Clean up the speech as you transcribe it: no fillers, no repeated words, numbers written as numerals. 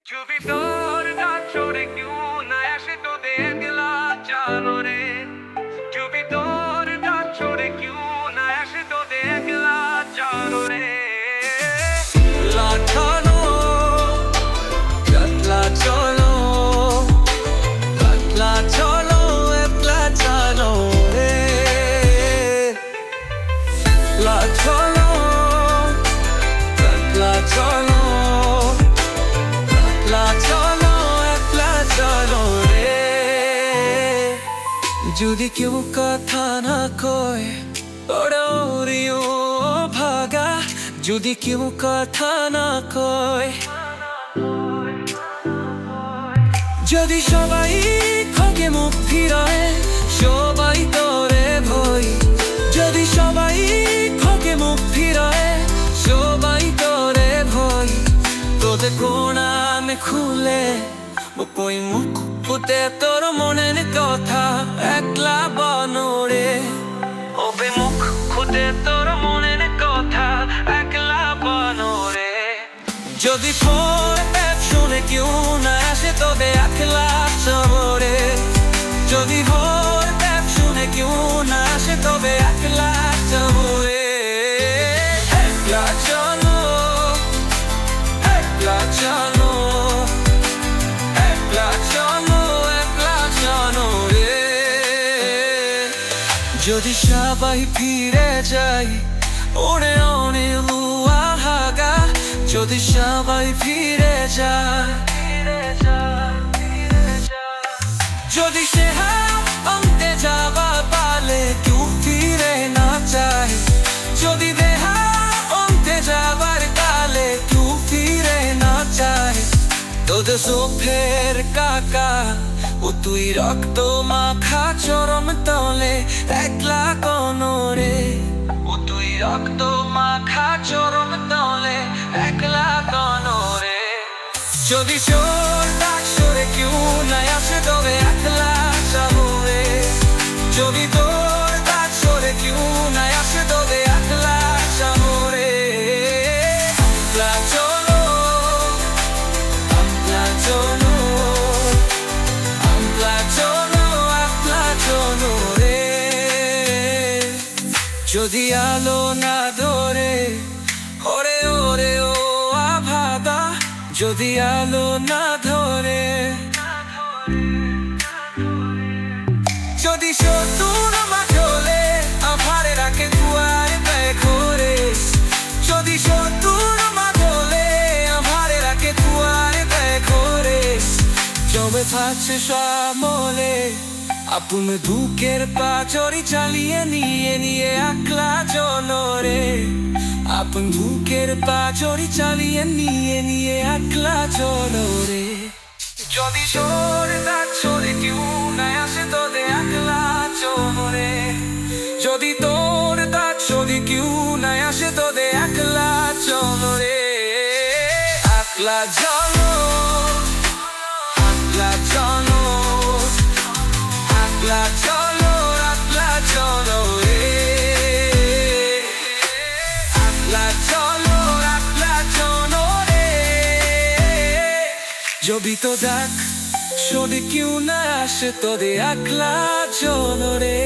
चुभी तोर ना छोड़े क्यों ना ऐसे तो देख ला जानो रे चुभी तोर ना छोड़े क्यों ना ऐसे तो देख ला जानो रे लाठानो कतला चलो एकला चलो रे लाठानो कतला चलो যদি কেউ কথা না কয় ওরা ওরিও ভাগা যদি কেউ কথা না কয় যদি সবাই খোকে মুখ ফিরায় সবাই তোরে ভয় যদি সবাই খোকে মুখ ফিরায় সবাই তোরে ভয় তোদের কোণামে খুলে ওই মুখ পুতে তোর মনের কথা একলা বনরে ওবে মুখ খুদে তোর মনের কথা একলা বনরে যদি ফোর অ্যাপ শুনে কেউ না আসে তবে একলা চবরে যদি ফোর অ্যাপ শুনে কেউ না আসে তবে একলা চবরে একলা চলো একলা চলো যদি সবাই ফিরে যায় ওরে ওরে লুয়া হাগা যদি সবাই ফিরে যায় যদি সে অন্তে যাবা পালে কেউ ফিরে না চায় যদি দেহা অন্তে যাবার কালে কেউ ফিরে না চায় তোদের চোখের কাকা ও তুই রক্ত মাখা চরম তলে একলা কোনরে ও তুই রক্ত মাখা চরম তলে একলা কোনরে যদি চোর ডাক সরে কেউ না আসে তবে একলা যাবরে যদি তোর ডাক সরে কেউ না আসে তবে একলা যাবরে একলা চলো একলা চলো যদি আলো না ধরে ওরে ওরে ও আভাদা যদি আলো না ধরে যদি শত্রুর মাঝলে আভারে রাখে দুয়ারে পায়ে ঘরে যদি শত্রুর মাঝলে আভারে রাখে দুয়ারে পায়ে ঘরে জবে থাকছে সামলে আপন দুঃখের পাচরি চালিয়ে নিয়ে একলা চলরে আপন দুঃখের পাচরি চালিয়ে নিয়ে একলা চলরে যদি সরে দাঁত সরে কেউ না আসে তোদের একলা চলরে যদি তোর দাঁত সরে কেউ না আসে তোদের একলা চলরে একলা চলো একলা চলো একলা চলো রে একলা চলো রে যদি তো দেখ যদি কেউ না আসে তোদের একলা চলো রে।